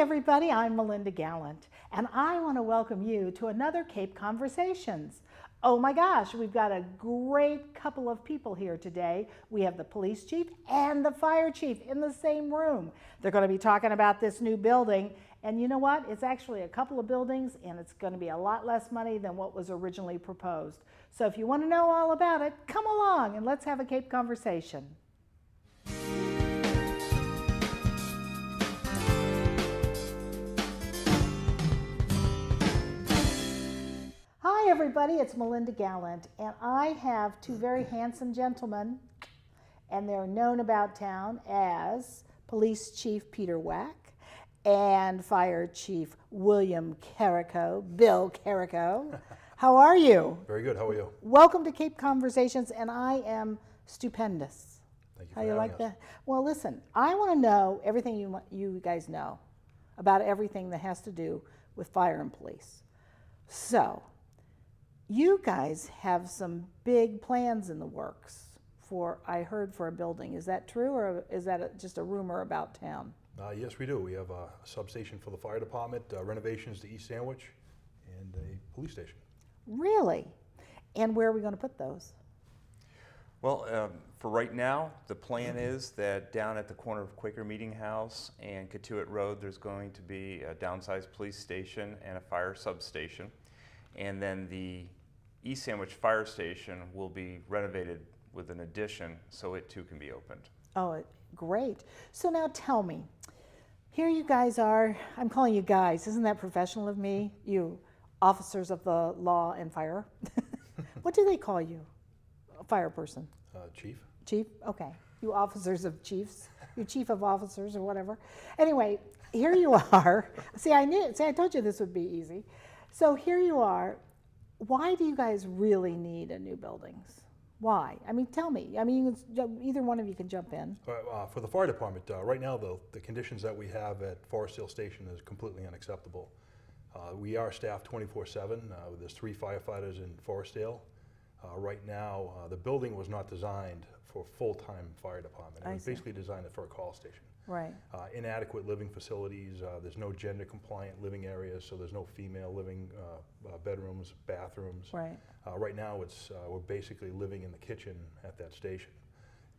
everybody, I'm Melinda Gallant, and I want to welcome you to another Cape Conversations. Oh my gosh, we've got a great couple of people here today. We have the police chief and the fire chief in the same room. They're going to be talking about this new building, and you know what? It's actually a couple of buildings, and it's going to be a lot less money than what was originally proposed. So if you want to know all about it, come along and let's have a Cape Conversation. Hi everybody, it's Melinda Gallant, and I have two very handsome gentlemen, and they're known about town as Police Chief Peter Wack and Fire Chief William Carrico, Bill Carrico. How are you? Very good, how are you? Welcome to Cape Conversations, and I am stupendous. Thank you for How you having like us. that? Well, listen, I want to know everything you guys know about everything that has to do with fire and police. So, you guys have some big plans in the works I heard, for a building. Is that true, or is that just a rumor about town? Yes, we do. We have a substation for the fire department, renovations to East Sandwich, and a police station. Really? And where are we going to put those? Well, for right now, the plan is that down at the corner of Quaker Meeting House and Catuit Road, there's going to be a downsized police station and a fire substation. And then the East Sandwich Fire Station will be renovated with an addition, so it too can be opened. Oh, great. So now tell me, here you guys are, I'm calling you guys, isn't that professional of me? You officers of the law and fire. What do they call you? A fire person? Chief? Chief? Okay. You officers of chiefs, you chief of officers or whatever. Anyway, here you are. See, I told you this would be easy. So here you are. Why do you guys really need a new buildings? Why? I mean, tell me. I mean, either one of you can jump in. For the fire department, right now the conditions that we have at Forestdale Station is completely unacceptable. We are staffed 24/7. There's 3 firefighters in Forestdale. Right now, the building was not designed for full-time fire department. It was basically designed for a call station. Right. Inadequate living facilities, there's no gender compliant living areas, so there's no female living bedrooms, bathrooms. Right. Right now we're basically living in the kitchen at that station.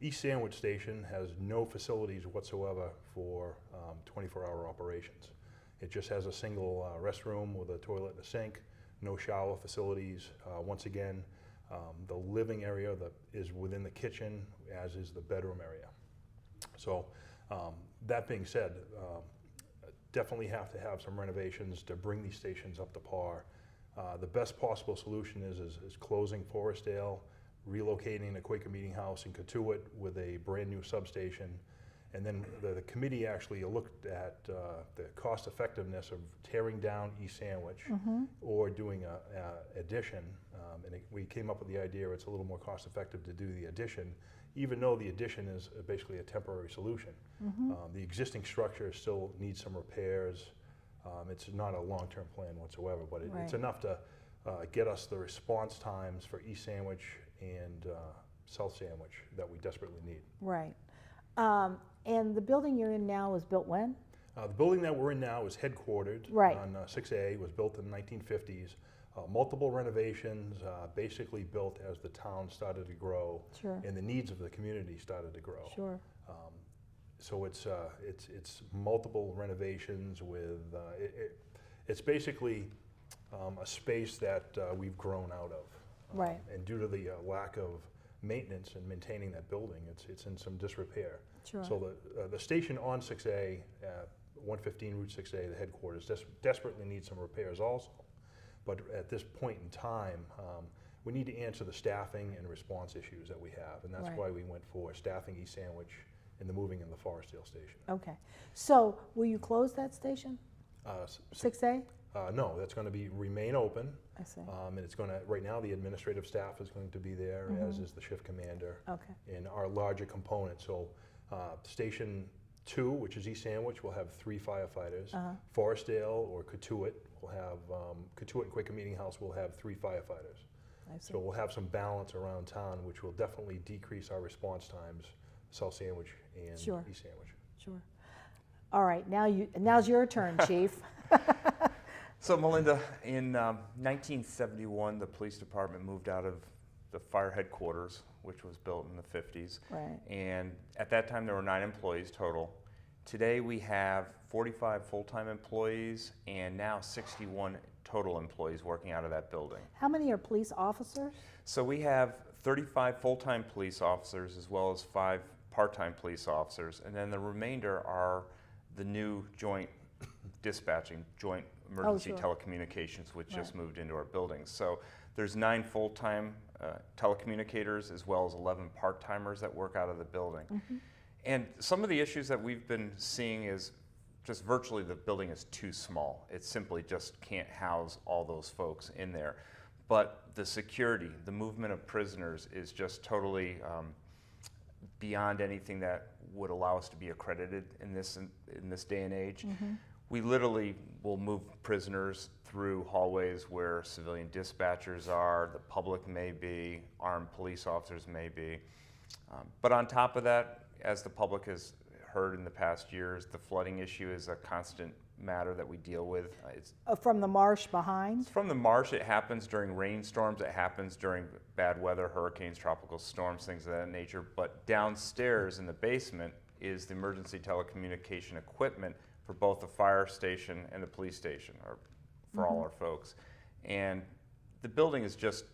East Sandwich Station has no facilities whatsoever for 24-hour operations. It just has a single restroom with a toilet and a sink, no shower facilities. Once again, the living area is within the kitchen, as is the bedroom area. So that being said, definitely have to have some renovations to bring these stations up to par. The best possible solution is closing Forestdale, relocating the Quaker Meeting House in Catuit with a brand new substation, and then the committee actually looked at the cost effectiveness of tearing down East Sandwich or doing a addition, and we came up with the idea it's a little more cost effective to do the addition, even though the addition is basically a temporary solution. The existing structure still needs some repairs. It's not a long-term plan whatsoever, but it's enough to get us the response times for East Sandwich and South Sandwich that we desperately need. Right. And the building you're in now was built when? The building that we're in now is headquartered on 6A, was built in the 1950s. Multiple renovations, basically built as the town started to grow and the needs of the community started to grow. Sure. So it's multiple renovations with, it's basically a space that we've grown out of. Right. And due to the lack of maintenance and maintaining that building, it's in some disrepair. Sure. So the station on 6A, 115 Route 6A, the headquarters, desperately needs some repairs also. But at this point in time, we need to answer the staffing and response issues that we have, and that's why we went for staffing East Sandwich and the moving in the Forestdale Station. Okay. So will you close that station? 6A? No, that's going to remain open. I see. And it's going to, right now the administrative staff is going to be there, as is the shift commander. Okay. And our larger component. So Station 2, which is East Sandwich, will have 3 firefighters. Forestdale or Catuit will have, Catuit and Quaker Meeting House will have 3 firefighters. I see. So we'll have some balance around town, which will definitely decrease our response times, South Sandwich and East Sandwich. Sure. All right, now's your turn, Chief. So Melinda, in 1971, the police department moved out of the fire headquarters, which was built in the 50s. Right. And at that time, there were 9 employees total. Today, we have 45 full-time employees and now 61 total employees working out of that building. How many are police officers? So we have 35 full-time police officers as well as 5 part-time police officers, and then the remainder are the new joint dispatching, joint emergency telecommunications, which just moved into our buildings. So there's 9 full-time telecommunicators as well as 11 part-timers that work out of the building. And some of the issues that we've been seeing is just virtually the building is too small. It simply just can't house all those folks in there. But the security, the movement of prisoners is just totally beyond anything that would allow us to be accredited in this day and age. We literally will move prisoners through hallways where civilian dispatchers are, the public may be, armed police officers may be. But on top of that, as the public has heard in the past years, the flooding issue is a constant matter that we deal with. It's From the marsh behind? from the marsh. It happens during rainstorms. It happens during bad weather, hurricanes, tropical storms, things of that nature. But downstairs in the basement is the emergency telecommunication equipment for both the fire station and the police station, or for all our folks. And the building is just,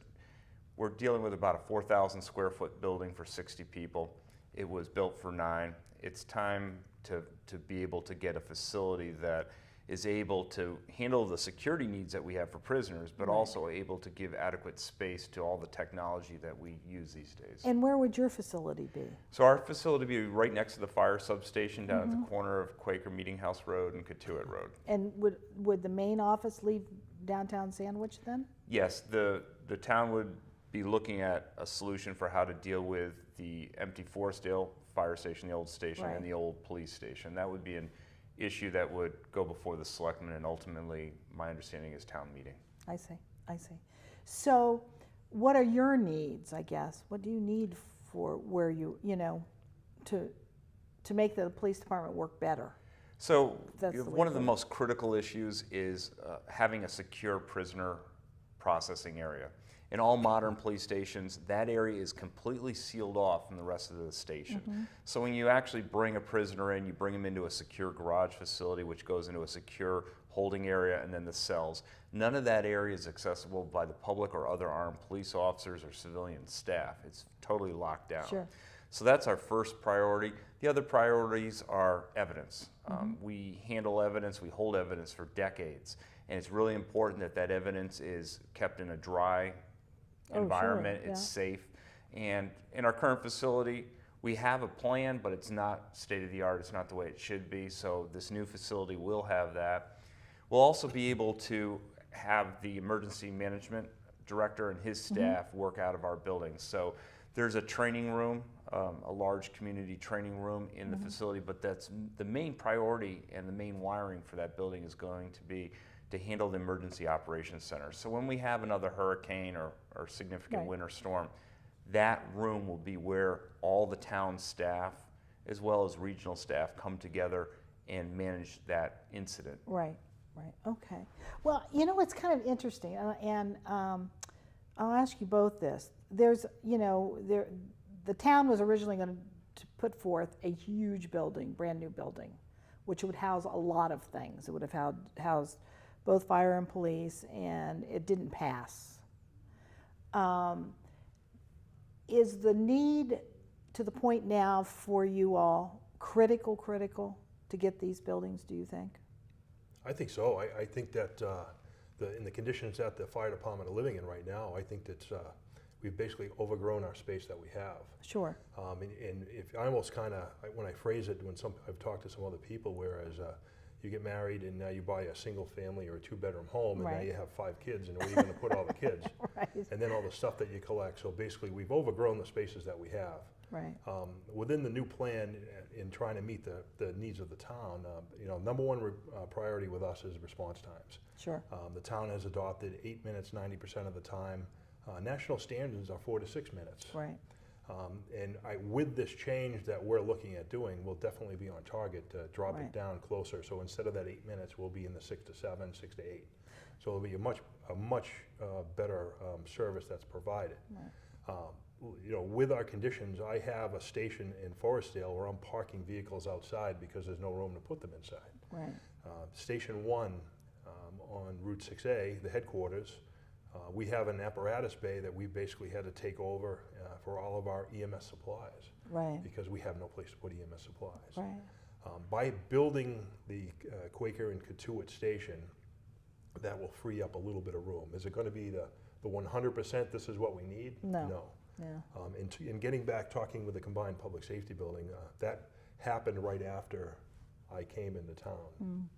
we're dealing with about a 4,000 square foot building for 60 people. It was built for 9. It's time to be able to get a facility that is able to handle the security needs that we have for prisoners, but also able to give adequate space to all the technology that we use these days. And where would your facility be? So our facility would be right next to the fire substation down at the corner of Quaker Meeting House Road and Catuit Road. And would the main office leave downtown Sandwich then? Yes, the town would be looking at a solution for how to deal with the empty Forestdale fire station, the old station, and the old police station. That would be an issue that would go before the selectmen, and ultimately, my understanding is town meeting. I see. So what are your needs, I guess? What do you need for where you know, to make the police department work better? So That's the way one of to the put it. most critical issues is having a secure prisoner processing area. In all modern police stations, that area is completely sealed off from the rest of the station. So when you actually bring a prisoner in, you bring them into a secure garage facility, which goes into a secure holding area, and then the cells. None of that area is accessible by the public or other armed police officers or civilian staff. It's totally locked down. Sure. So that's our first priority. The other priorities are evidence. We handle evidence, we hold evidence for decades, and it's really important that that evidence is kept in a dry environment, it's safe. And in our current facility, we have a plan, but it's not state-of-the-art, it's not the way it should be, so this new facility will have that. We'll also be able to have the emergency management director and his staff work out of our buildings. So there's a training room, a large community training room in the facility, but that's the main priority, and the main wiring for that building is going to be to handle the emergency operations center. So when we have another hurricane or significant winter storm, that room will be where all the town staff as well as regional staff come together and manage that incident. Right, okay. Well, you know, it's kind of interesting, and I'll ask you both this. There's, you know, the town was originally going to put forth a huge building, brand new building, which would house a lot of things. It would have housed both fire and police, and it didn't pass. Is the need to the point now for you all critical to get these buildings, do you think? I think so. I think that in the conditions that the fire department are living in right now, I think that we've basically overgrown our space that we have. Sure. And if I almost kind of, when I phrase it, I've talked to some other people, whereas you get married and now you buy a single family or a 2-bedroom home, and now you have 5 kids, and where are you going to put all the kids? And then all the stuff that you collect. So basically, we've overgrown the spaces that we have. Right. Within the new plan, in trying to meet the needs of the town, you know, number one priority with us is response times. Sure. The town has adopted 8 minutes 90% of the time. National standards are 4 to 6 minutes. Right. With this change that we're looking at doing, we'll definitely be on target to drop Right. it down closer. So instead of that 8 minutes, we'll be in the 6 to 7, 6 to 8. So it'll be a much better service that's provided. Right. With our conditions, I have a station in Forestdale where I'm parking vehicles outside because there's no room to put them inside. Right. Station 1 on Route 6A, the headquarters, we have an apparatus bay that we basically had to take over for all of our EMS supplies. Right. Because we have no place to put EMS supplies. Right. By building the Quaker and Katuitt station, that will free up a little bit of room. Is it going to be the 100%, this is what we need? No. Yeah. And getting back, talking with the combined public safety building, that happened right after I came into town.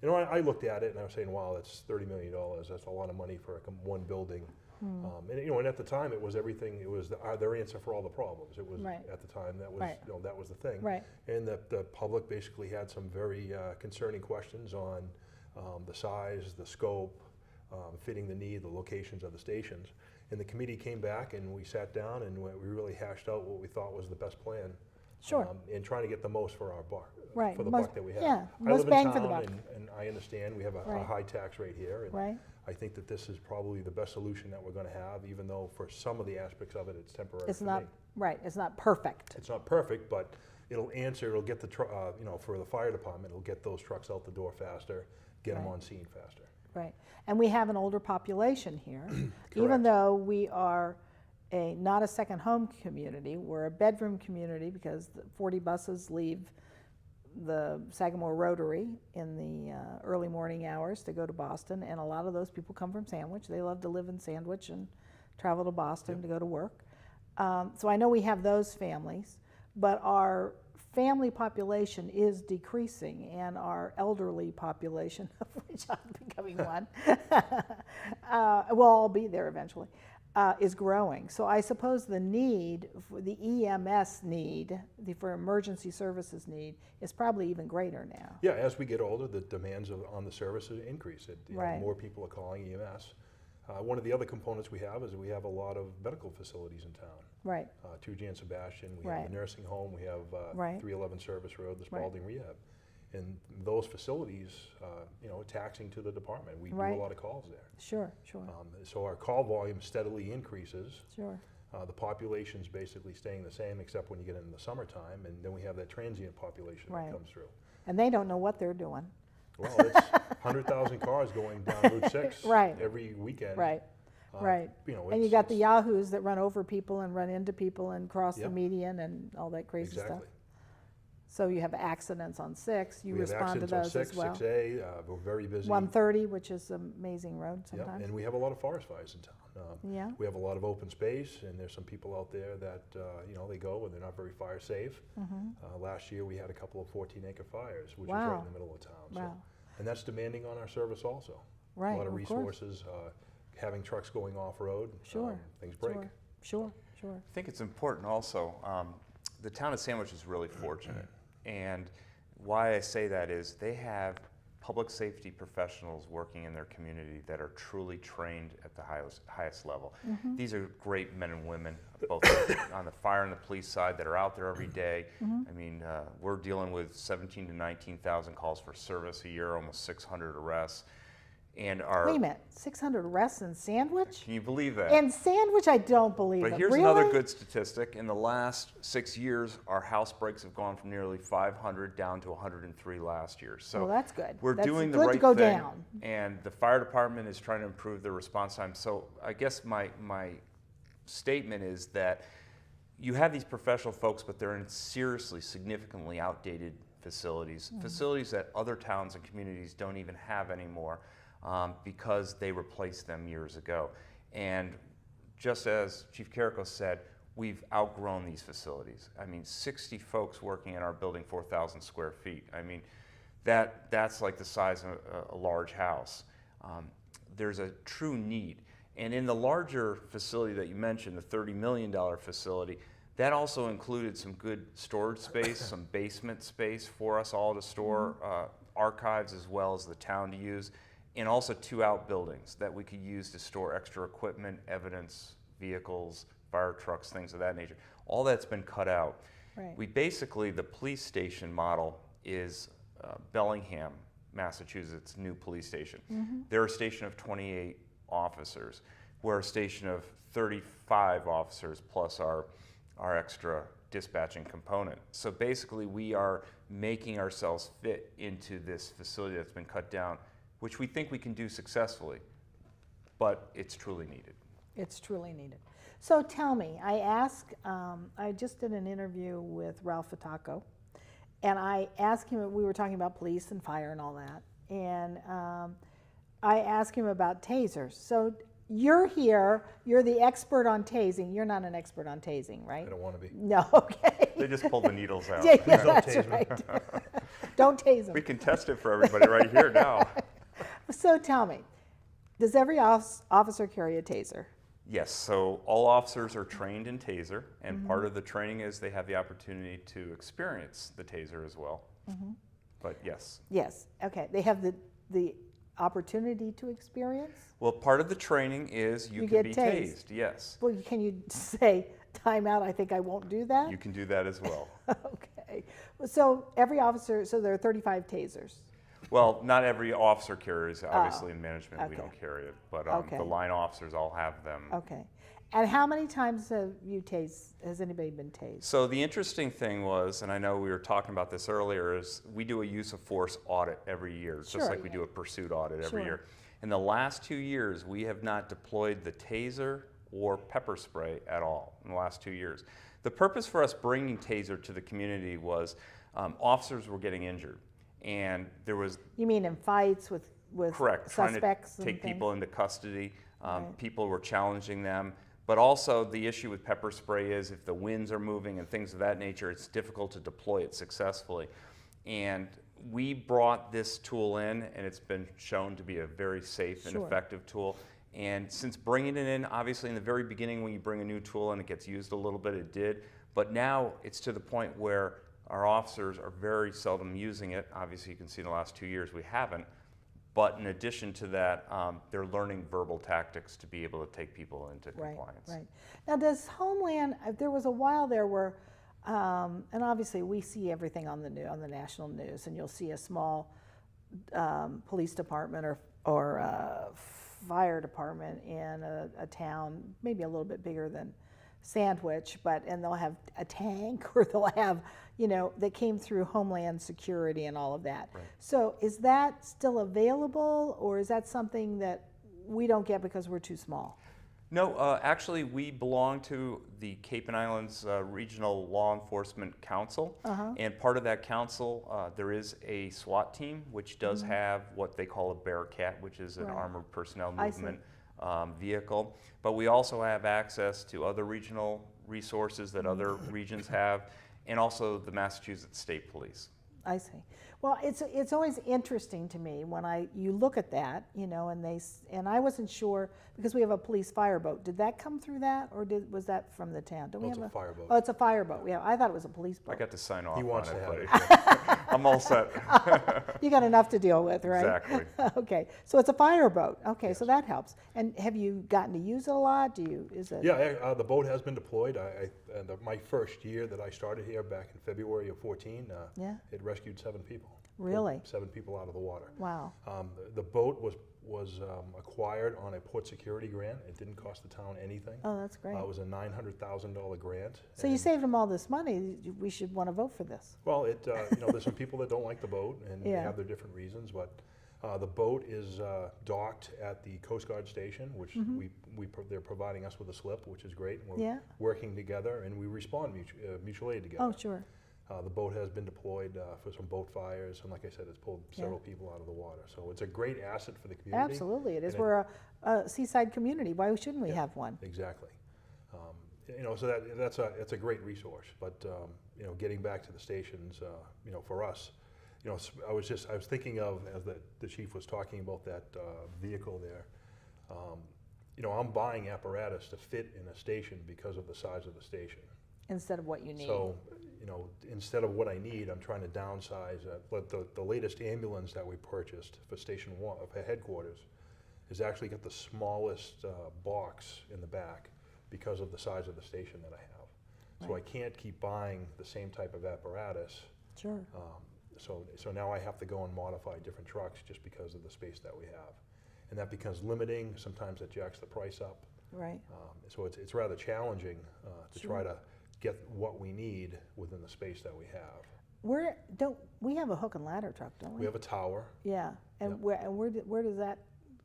I looked at it and I was saying, wow, that's $30 million. That's a lot of money for one building. And at the time it was everything. It was their answer for all the problems. It was Right. at the time that was Right. that was the thing. Right. And the public basically had some very concerning questions on the size, the scope, fitting the need, the locations of the stations. And the committee came back and we sat down and we really hashed out what we thought was the best plan. Sure. And trying to get the most for our buck, Right. for the Most- buck that we have. yeah, I most live in bang for the town buck. and I understand we have a Right. high tax rate here. And Right. I think that this is probably the best solution that we're going to have, even though for some of the aspects of it, it's temporary It's for not me. right. It's not perfect. It's not perfect, but it'll get for the fire department, it'll get those trucks out the door faster, get them Right. on scene faster. Right. And we have an older population here. Even Correct. though we are not a second home community, we're a bedroom community because 40 buses leave the Sagamore Rotary in the early morning hours to go to Boston, and a lot of those people come from Sandwich. They love to live in Sandwich and travel to Boston to go to work. So I know we have those families, but our family population is decreasing, and our elderly population, of which I'm becoming one, we'll all be there eventually, is growing. So I suppose the need, for the EMS need, for emergency services need, is probably even greater now. Yeah, as we get older, the demands on the services increase. Right. More people are calling EMS. One of the other components we have is we have a lot of medical facilities in town. Right. 2 Jan Sebastian, we Right. have the nursing home, we have Right. 311 Service Road, the Right. Spalding Rehab. And those facilities, taxing to the department. We do Right. a lot of calls there. Sure, sure, So our call volume steadily increases. sure. The population's basically staying the same except when you get into the summertime, and then we have that transient population Right. that comes through. And they don't know what they're doing. Well, it's 100,000 cars going down Route 6 Right. every weekend. Right, right. And you it's- got the it's- yahoos that run over people and run into people and cross the Yep. median and all that crazy stuff. Exactly. So you have accidents on 6, you We have respond to accidents on those 6, as well. 6A, we're very busy. 130, which is an amazing road Yep, sometimes. and we have a lot of forest fires in town. Yeah. We have a lot of open space, and there's some people out there that, they go and they're not very fire safe. Last year, we had a couple of 14-acre fires, which is right Wow. in the middle of town. Wow. And that's demanding on our service also. Right, A lot of of course. resources, having trucks going off-road, Sure. things break. Sure, sure. I think it's important also, the town of Sandwich is really fortunate. And why I say that is they have public safety professionals working in their community that are truly trained at the highest level. These are great men and women, both on the fire and the police side, that are out there every day. I mean, we're dealing with 17 to 19,000 calls for service a year, almost 600 arrests. And our, Wait a minute, 600 arrests in Sandwich? can you believe that? In Sandwich, I don't believe it. But here's Really? another good statistic. In the last 6 years, our house breaks have gone from nearly 500 down to 103 last year. So Well, that's good. we're That's doing the good to right go thing, down. and the fire department is trying to improve their response time. So I guess my statement is that you have these professional folks, but they're in seriously, significantly outdated facilities, facilities that other towns and communities don't even have anymore. Because they replaced them years ago. And just as Chief Carrico said, we've outgrown these facilities. I mean, 60 folks working in our building, 4,000 square feet. I mean, that's like the size of a large house. There's a true need. And in the larger facility that you mentioned, the $30 million facility, that also included some good storage space, some basement space for us all to store archives as well as the town to use. And also 2 outbuildings that we could use to store extra equipment, evidence, vehicles, fire trucks, things of that nature. All that's been cut out. Right. We basically, the police station model is Bellingham, Massachusetts, new police station. They're a station of 28 officers. We're a station of 35 officers plus our extra dispatching component. So basically we are making ourselves fit into this facility that's been cut down, which we think we can do successfully, but it's truly needed. It's truly needed. So tell me, I just did an interview with Ralph Fataco, and I asked him, we were talking about police and fire and all that, and I asked him about tasers. So you're here, you're the expert on tasing. You're not an expert on tasing, right? I don't want to be. No, okay. They just pull the needles out. Yeah, Please don't that's tase me. right. Don't tase them. We can test it for everybody right here now. So tell me, does every officer carry a taser? Yes, so all officers are trained in taser, and part of the training is they have the opportunity to experience the taser as well. But yes. Yes, okay. They have the opportunity to experience? Well, part of the training is you can get be tased. yes. Well, can you say, time out, I think I won't do that? You can do that as well. Okay. So every officer, so there are 35 tasers. Well, not every officer carries, obviously in management we okay. don't carry it, but Okay. the line officers all have them. Okay. And how many times has anybody been tased? So the interesting thing was, and I know we were talking about this earlier, is we do a use of force audit every year, Sure. just like we do a pursuit audit every Sure. year. In the last 2 years, we have not deployed the taser or pepper spray at all in the last 2 years. The purpose for us bringing taser to the community was officers were getting injured, and there was You mean in fights with correct suspects trying to take people into custody. Right. People were challenging them. But also the issue with pepper spray is if the winds are moving and things of that nature, it's difficult to deploy it successfully. And we brought this tool in, and it's been shown to be a very safe and Sure. effective tool. And since bringing it in, obviously in the very beginning when you bring a new tool in, it gets used a little bit, it did. But now it's to the point where our officers are very seldom using it. Obviously you can see in the last 2 years we haven't. But in addition to that, they're learning verbal tactics to be able to take people into compliance. Right. Now, does Homeland? There was a while there where, and obviously we see everything on the national news, and you'll see a small police department or fire department in a town, maybe a little bit bigger than Sandwich, and they'll have a tank, or they'll have, that came through Homeland Security and all of that. Right. So is that still available, or is that something that we don't get because we're too small? No, actually we belong to the Cape and Islands Regional Law Enforcement Council. And part of that council, there is a SWAT team, which does have what they call a Bearcat, which is an Right. armored personnel I see. movement vehicle. But we also have access to other regional resources that other regions have, and also the Massachusetts State Police. I see. Well, it's always interesting to me when you look at that, and I wasn't sure because we have a police fireboat. Did that come through that, or was that from the town? Don't we It's have a fireboat. Oh, it's a fireboat. Yeah, I thought it was a police boat. I got to sign off He wants on to it, have buddy. it. I'm all set. You got enough to deal with, right? Exactly. Okay, so it's a fireboat. Okay, so that helps. And have you gotten to use it a lot? Yeah, the boat has been deployed. My first year that I started here back in February of 14, Yeah. it rescued 7 people. Really? Pulled 7 people out of the water. Wow. The boat was acquired on a port security grant. It didn't cost the town anything. Oh, that's great. It was a $900,000 grant. So you and- saved them all this money. We should want to vote for this. Well, there's some people that don't like the boat, and they Yeah. have their different reasons. But the boat is docked at the Coast Guard station, which they're providing us with a slip, which is great. We're Yeah. working together, and we respond mutual aid together. Oh, sure. The boat has been deployed for some boat fires, and like I said, it's pulled several people out of the water. So it's a great asset for the community. Absolutely, it is. and We're a seaside community. Why shouldn't we have one? Exactly. So that's a great resource. But getting back to the stations, for us, I was thinking of, as the chief was talking about that vehicle there. I'm buying apparatus to fit in a station because of the size of the station. Instead of what you need. So, instead of what I need, I'm trying to downsize. But the latest ambulance that we purchased for Station 1, for headquarters, has actually got the smallest box in the back. because of the size of the station that I have. So I can't keep buying the same type of apparatus. Sure. So now I have to go and modify different trucks just because of the space that we have. And that becomes limiting. Sometimes it jacks the price up. Right. So it's rather challenging to Sure. try to get what we need within the space that we have. We have a hook and ladder truck, don't we? We have a tower. Yeah. And Yep. where does that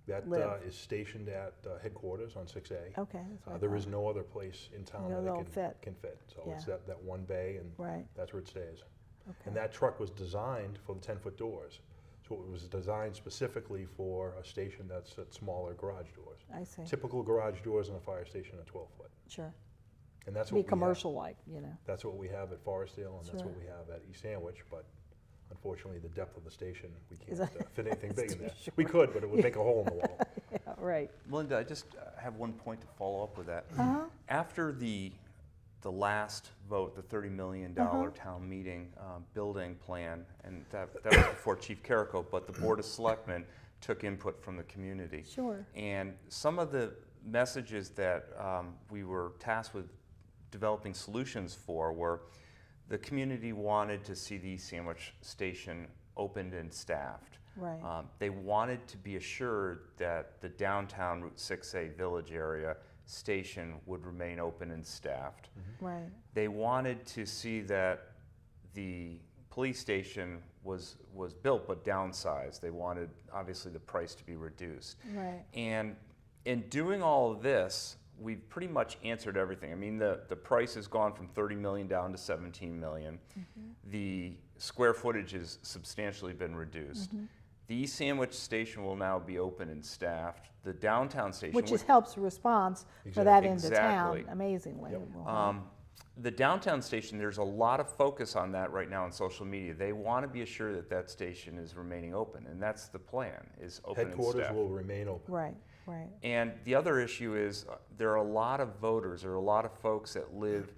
That live? is stationed at headquarters on 6A. Okay. That's what I There is thought. no other place in town No, that that'll it fit. can fit. So it's Yeah. that one bay, and Right. that's where it stays. Okay. And that truck was designed for the 10-foot doors. So it was designed specifically for a station that's at smaller garage doors. I see. Typical garage doors in a fire station are 12-foot. Sure. And that's Be what we have. commercial-like, you know. That's what we have at Forestdale, and that's Sure. what we have at East Sandwich, but unfortunately, the depth of the station, we Is can't that- fit anything it's big in too there. short. We could, but it would make a hole in the wall. Yeah, right. Linda, I just have one point to follow up with that. Uh-huh. After the last vote, the $30 million town meeting building plan, and that was before Chief Carrico, but the Board of Selectmen took input from the community. Sure. And some of the messages that we were tasked with developing solutions for were the community wanted to see the East Sandwich station opened and staffed. Right. They wanted to be assured that the downtown Route 6A Village area station would remain open and staffed. Right. They wanted to see that the police station was built but downsized. They wanted, obviously, the price to be reduced. Right. And in doing all of this, we've pretty much answered everything. I mean, the price has gone from 30 million down to 17 million. The square footage has substantially been reduced. The East Sandwich station will now be open and staffed. The downtown station, Which helps response for that end of town Exactly. amazingly. Yep. Well, the downtown station, there's a lot of focus on that right now on social media. They want to be assured that that station is remaining open, and that's the plan, is open and Headquarters staffed. will remain open. right. Right. And the other issue is there are a lot of voters, there are a lot of folks that live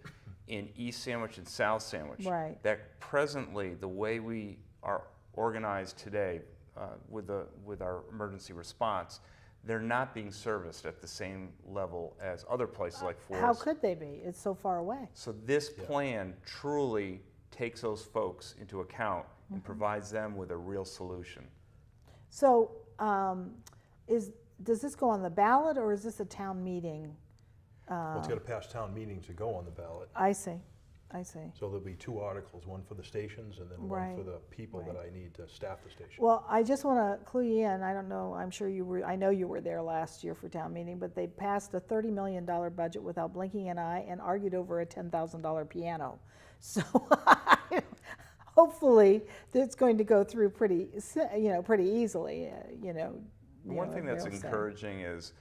in East Sandwich and South Sandwich. Right. That presently, the way we are organized today with our emergency response, they're not being serviced at the same level as other places like Forest. How could they be? It's so far away. So this plan truly takes those folks into account and provides them with a real solution. So, does this go on the ballot, or is this a town meeting? Well, it's got to pass town meeting to go on the ballot. I see. I see. So there'll be 2 articles, one for the stations and then one Right. for the people Right. that I need to staff the station. Well, I just want to clue you in. I don't know. I'm sure you were. I know you were there last year for town meeting, but they passed a $30 million budget without blinking an eye and argued over a $10,000 piano. So hopefully it's going to go through pretty easily. One thing that's encouraging is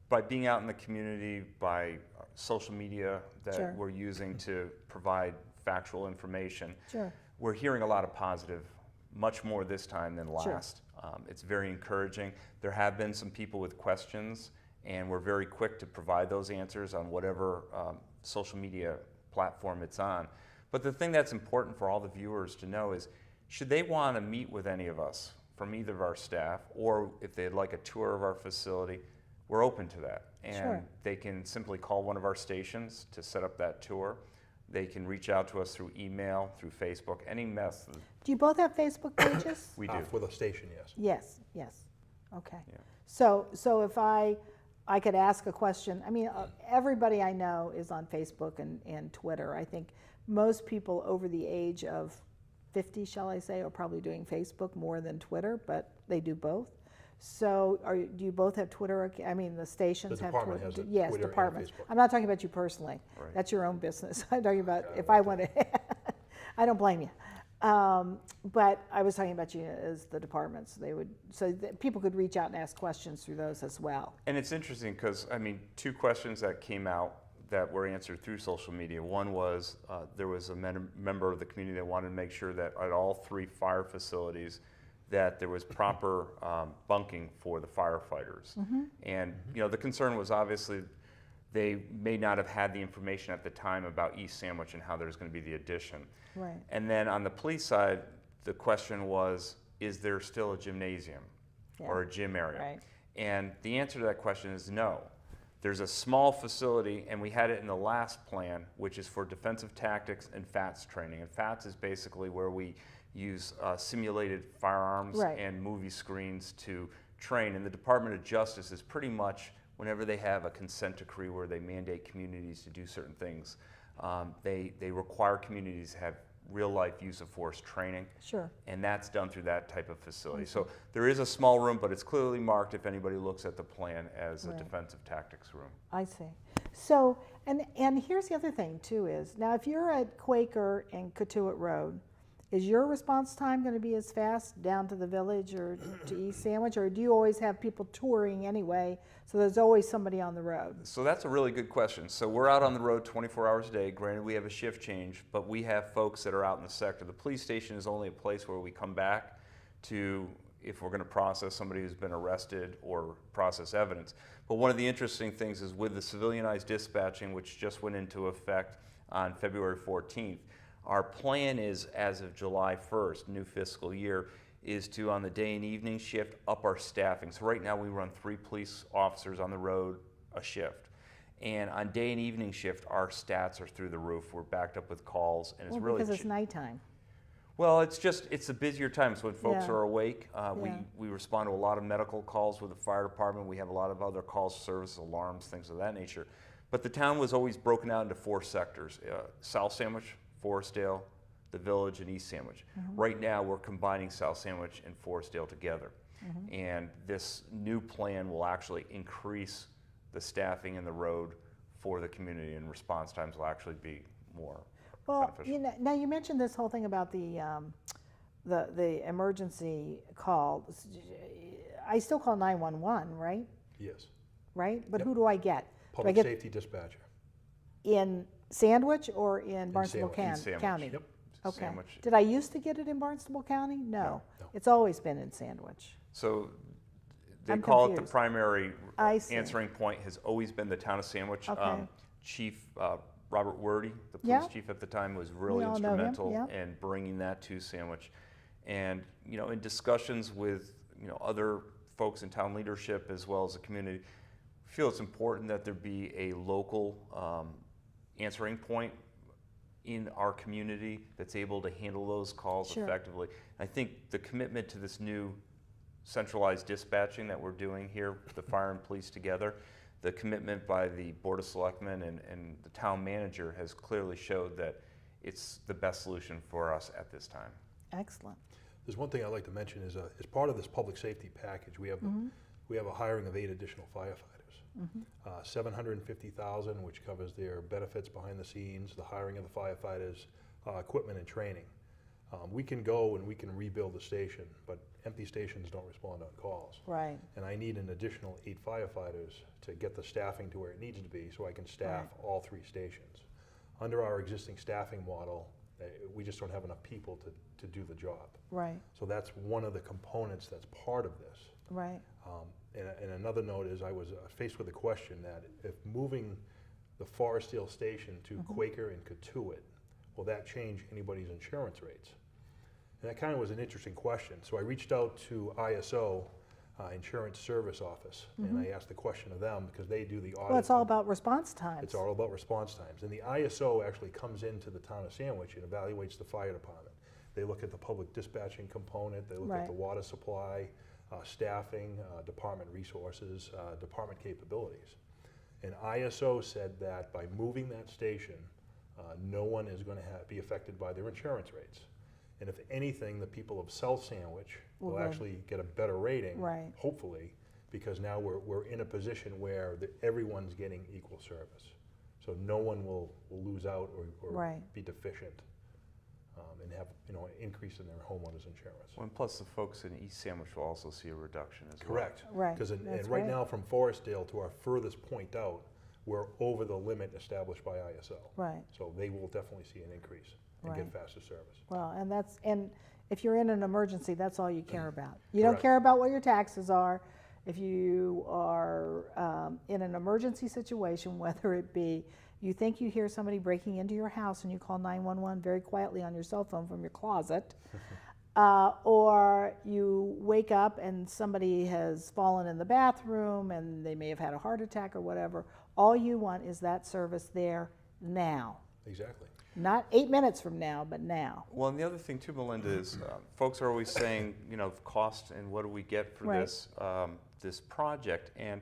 by being out in the community, by social media that Sure. we're using to provide factual information, Sure. we're hearing a lot of positive, much more this time than Sure. last. It's very encouraging. There have been some people with questions, and we're very quick to provide those answers on whatever social media platform it's on. But the thing that's important for all the viewers to know is, should they want to meet with any of us from either of our staff, or if they'd like a tour of our facility, we're open to that. And Sure. they can simply call one of our stations to set up that tour. They can reach out to us through email, through Facebook, any method. Do you both have Facebook pages? We do. For the station, yes. Yes. Yes. Okay. Yeah. So if I could ask a question. I mean, everybody I know is on Facebook and Twitter. I think most people over the age of 50, shall I say, are probably doing Facebook more than Twitter, but they do both. So do you both have Twitter? I mean, the stations The have department Twitter. has a Yes, Twitter and departments. Facebook. I'm not talking about you personally. Right. That's your own business. I'm talking about if I want to. I don't blame you. But I was talking about you as the departments. They would, so that people could reach out and ask questions through those as well. And it's interesting because, I mean, 2 questions that came out that were answered through social media. One was there was a member of the community that wanted to make sure that at all 3 fire facilities that there was proper bunking for the firefighters. And the concern was obviously they may not have had the information at the time about East Sandwich and how there's going to be the addition. Right. And then on the police side, the question was, is there still a gymnasium or a gym area? Right. And the answer to that question is no. There's a small facility, and we had it in the last plan, which is for defensive tactics and FATS training. And FATS is basically where we use simulated firearms Right. and movie screens to train. And the Department of Justice is pretty much, whenever they have a consent decree where they mandate communities to do certain things, they require communities to have real-life use of force training. Sure. And that's done through that type of facility. So there is a small room, but it's clearly marked if anybody looks at the plan as a Right. defensive tactics room. I see. So, and here's the other thing too is, now if you're at Quaker and Catuit Road, is your response time going to be as fast down to the village or to East Sandwich, or do you always have people touring anyway, so there's always somebody on the road? So that's a really good question. So we're out on the road 24 hours a day. Granted, we have a shift change, but we have folks that are out in the sector. The police station is only a place where we come back to if we're going to process somebody who's been arrested or process evidence. But one of the interesting things is with the civilianized dispatching, which just went into effect on February 14th, our plan is, as of July 1st, new fiscal year, is to, on the day and evening shift, up our staffing. So right now we run 3 police officers on the road a shift. And on day and evening shift, our stats are through the roof. We're backed up with calls, and it's Well, really... because it's nighttime. Well, it's a busier time, so when folks Yeah. are awake, Yeah. we respond to a lot of medical calls with the fire department. We have a lot of other calls, service, alarms, things of that nature. But the town was always broken out into 4 sectors, South Sandwich, Forestdale, the Village, and East Sandwich. Right now, we're combining South Sandwich and Forestdale together. And this new plan will actually increase the staffing in the road for the community, and response times will actually be more Well, beneficial. you know, now you mentioned this whole thing about the emergency call. I still call 911, right? Yes. Right? But Yep. who do I get? Do I Public get safety dispatcher. in Sandwich or in Barnstable Sandwich. In Sandwich. County? Yep. Okay. Sandwich. Did I used to get it in Barnstable County? No. No. It's always been in Sandwich. So they I'm call it the confused. primary I see. answering point has always been the town of Sandwich. Okay. Chief Robert Wordy, the police Yeah. chief at the time, was really all know him, instrumental yeah. in bringing that to Sandwich. And in discussions with other folks in town leadership as well as the community, I feel it's important that there be a local answering point in our community that's able to handle those calls Sure. effectively. I think the commitment to this new centralized dispatching that we're doing here, the fire and police together, the commitment by the Board of Selectmen and the town manager has clearly showed that it's the best solution for us at this time. Excellent. There's one thing I'd like to mention is as part of this public safety package, we have a hiring of 8 additional firefighters. 750,000, which covers their benefits behind the scenes, the hiring of the firefighters, equipment and training. We can go and we can rebuild the station, but empty stations don't respond on calls. Right. And I need an additional 8 firefighters to get the staffing to where it needs to be so I can staff all 3 stations. Under our existing staffing model, we just don't have enough people to do the job. Right. So that's one of the components that's part of this. Right. And another note is I was faced with a question that if moving the Forestdale station to Quaker and Catuit, will that change anybody's insurance rates? And that kind of was an interesting question. So I reached out to ISO, Insurance Service Office, and I asked the question of them because they do the audit. Well, it's all about response times. It's all about response times. And the ISO actually comes into the town of Sandwich and evaluates the fire department. They look at the public dispatching component, they look at Right. the water supply, staffing, department resources, department capabilities. And ISO said that by moving that station, no one is going to be affected by their insurance rates. And if anything, the people of South Sandwich will Will actually get a better rating, Right. hopefully, because now we're in a position where everyone's getting equal service. So no one will lose out or Right. be deficient and have an increase in their homeowners insurance. Well, and plus the folks in East Sandwich will also see a reduction as well. Correct. Right. Because That's and right right. now from Forestdale to our furthest point out, we're over the limit established by ISO. Right. So they will definitely see an increase and Right. get faster service. Well, and if you're in an emergency, that's all you care about. You don't Correct. care about what your taxes are. If you are in an emergency situation, whether it be you think you hear somebody breaking into your house and you call 911 very quietly on your cell phone from your closet, or you wake up and somebody has fallen in the bathroom and they may have had a heart attack or whatever. All you want is that service there now. Exactly. Not 8 minutes from now, but now. Well, and the other thing too, Melinda, is folks are always saying, cost and what do we get for Right. this project? And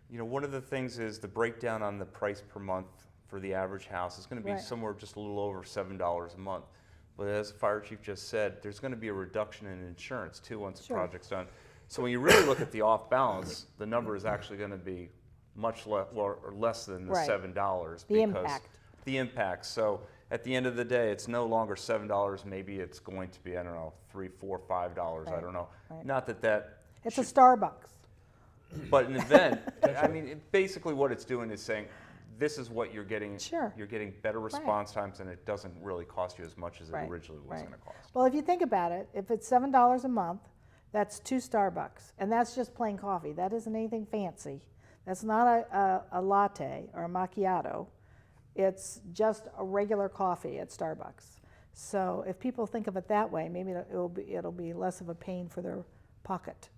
one of the things is the breakdown on the price per month for the average house is going to be Right. somewhere just a little over $7 a month. But as the fire chief just said, there's going to be a reduction in insurance too once Sure. the project's done. So when you really look at the off balance, the number is actually going to be much less than the Right. $7 The because impact. the impact. So at the end of the day, it's no longer $7. Maybe it's going to be, I don't know, $3, $4, $5. I Right. don't know. Right. Not that It's a Starbucks. but an event, I mean, basically what it's doing is saying, this is what you're getting. Sure. You're getting better response times, and it doesn't really cost you as much as it Right, originally was right. going to cost. Well, if you think about it, if it's $7 a month, that's 2 Starbucks, and that's just plain coffee. That isn't anything fancy. That's not a latte or a macchiato. It's just a regular coffee at Starbucks. So if people think of it that way, maybe it'll be less of a pain for their pocket.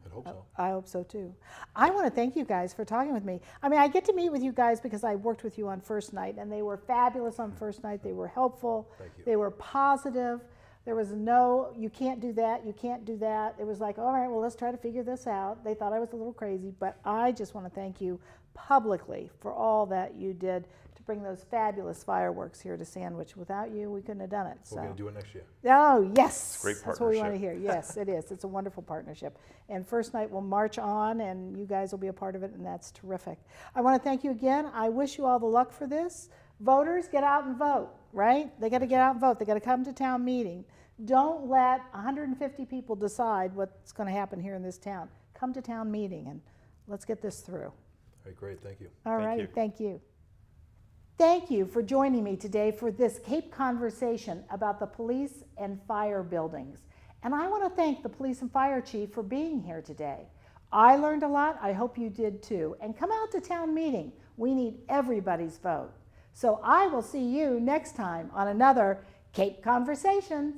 I hope so. I hope so too. I want to thank you guys for talking with me. I mean, I get to meet with you guys because I worked with you on first night, and they were fabulous on first night. They were helpful. Thank you. They were positive. There was no, you can't do that, you can't do that. It was like, all right, well, let's try to figure this out. They thought I was a little crazy, but I just want to thank you publicly for all that you did to bring those fabulous fireworks here to Sandwich. Without you, we couldn't have done it. We're going to do it next year. Oh, yes. It's a great That's what we want to partnership. hear. Yes, it is. It's a wonderful partnership. And first night will march on, and you guys will be a part of it, and that's terrific. I want to thank you again. I wish you all the luck for this. Voters, get out and vote, right? They got to get out and vote. They got to come to town meeting. Don't let 150 people decide what's going to happen here in this town. Come to town meeting, and let's get this through. All right, great. Thank you. All Thank right, you. thank you. Thank you for joining me today for this Cape conversation about the police and fire buildings. And I want to thank the police and fire chief for being here today. I learned a lot. I hope you did too. And come out to town meeting. We need everybody's vote. So I will see you next time on another Cape Conversations.